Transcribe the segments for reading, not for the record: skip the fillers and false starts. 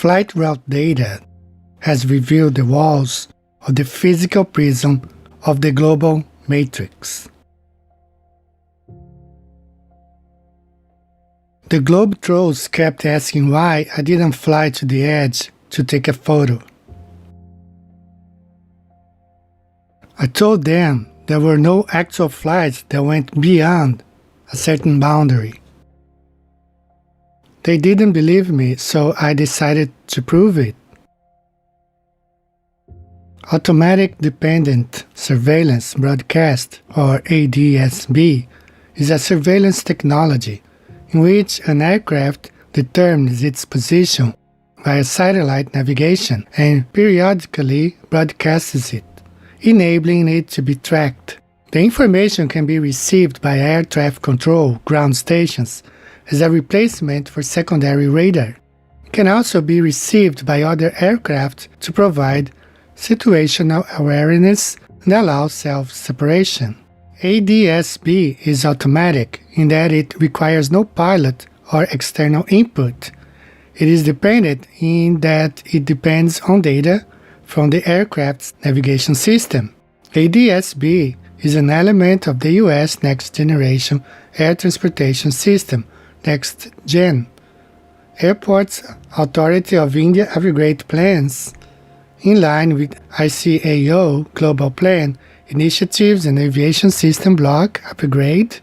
flight route data has revealed the walls of the physical prism of the global matrix. The Globetrotters kept asking why I didn't fly to the edge to take a photo. I told them there were no actual flights that went beyond a certain boundary. They didn't believe me, so I decided to prove it. Automatic Dependent Surveillance Broadcast, or ADS-B, is a surveillance technology in which an aircraft determines its position via satellite navigation and periodically broadcasts it, enabling it to be tracked. The information can be received by air traffic control ground stations as a replacement for secondary radar. It can also be received by other aircraft to provide situational awareness and allow self-separation. ADS-B is automatic in that it requires no pilot or external input. It is dependent in that it depends on data from the aircraft's navigation system. ADS-B is an element of the U.S. Next Generation Air Transportation System, Next Gen. Airports Authority of India upgrade plans in line with ICAO Global Plan Initiatives and Aviation System Block Upgrade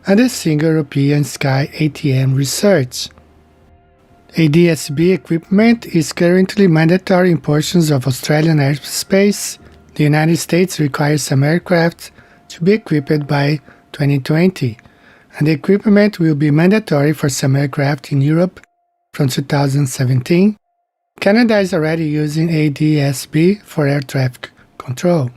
and the Single European Sky ATM research. ADS-B equipment is currently mandatory in portions of Australian airspace. The United States requires some aircraft to be equipped by 2020, and the equipment will be mandatory for some aircraft in Europe from 2017. Canada is already using ADS-B for air traffic control.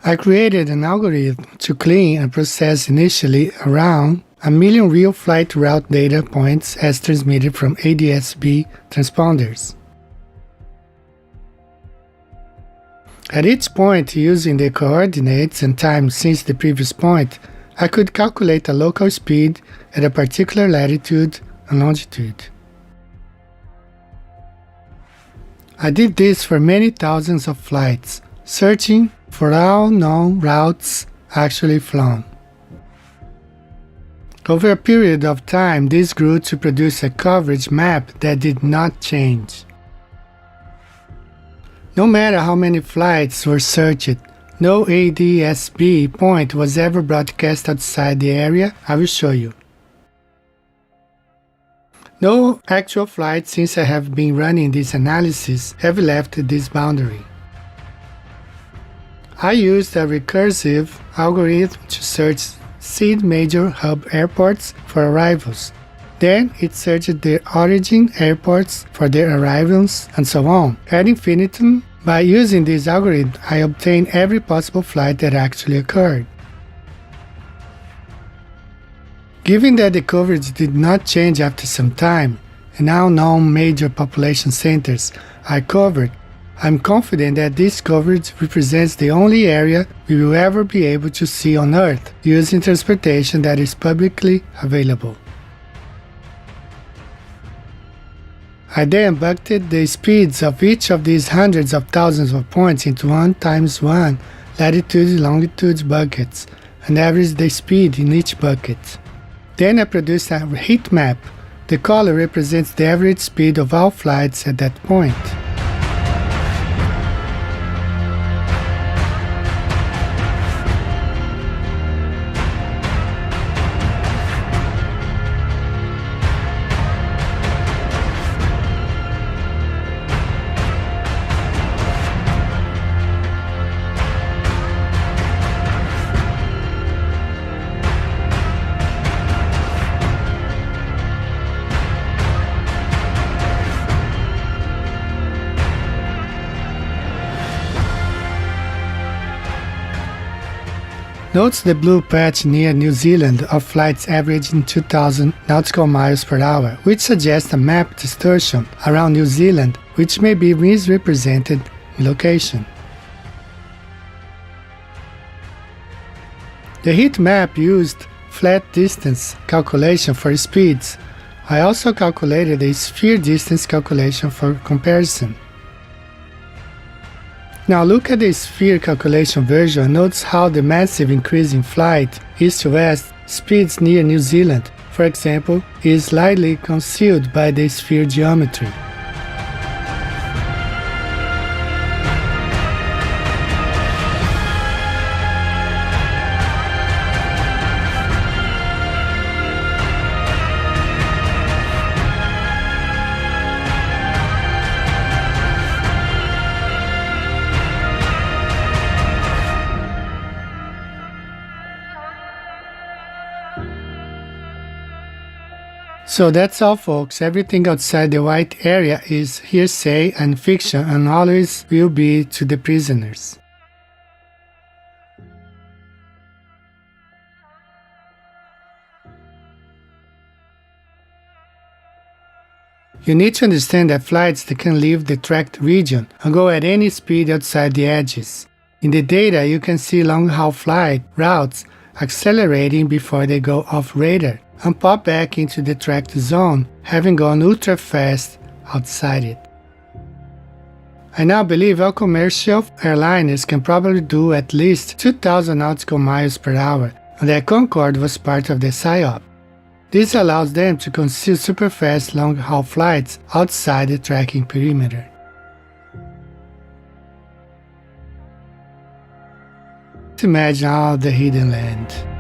I created an algorithm to clean and process initially around 1 million real flight route data points as transmitted from ADS-B transponders. At each point, using the coordinates and time since the previous point, I could calculate a local speed at a particular latitude and longitude. I did this for many thousands of flights, searching for all known routes actually flown. Over a period of time, this grew to produce a coverage map that did not change. No matter how many flights were searched, no ADS-B point was ever broadcast outside the area I will show you. No actual flights since I have been running this analysis have left this boundary. I used a recursive algorithm to search seed major hub airports for arrivals. Then it searched the origin airports for their arrivals and so on, ad infinitum. By using this algorithm, I obtained every possible flight that actually occurred. Given that the coverage did not change after some time, and now known major population centers are covered, I'm confident that this coverage represents the only area we will ever be able to see on Earth using transportation that is publicly available. I then bucketed the speeds of each of these hundreds of thousands of points into 1 times 1 latitude longitude buckets and averaged the speed in each bucket. Then I produced a heat map. The color represents the average speed of all flights at that point. Note the blue patch near New Zealand of flights averaging 2,000 nautical miles per hour, which suggests a map distortion around New Zealand which may be misrepresented in location. The heat map used flat distance calculation for speeds. I also calculated a sphere distance calculation for comparison. Now look at the sphere calculation version and notice how the massive increase in flight east to west speeds near New Zealand, for example, is slightly concealed by the sphere geometry. So that's all, folks. Everything outside the white area is hearsay and fiction and always will be to the prisoners. You need to understand that flights that can leave the tracked region and go at any speed outside the edges. In the data, you can see long-haul flight routes accelerating before they go off radar and pop back into the tracked zone, having gone ultra fast outside it. I now believe all commercial airliners can probably do at least 2,000 nautical miles per hour, and that Concorde was part of the PSYOP. This allows them to conceal super-fast long-haul flights outside the tracking perimeter. Imagine all the hidden land.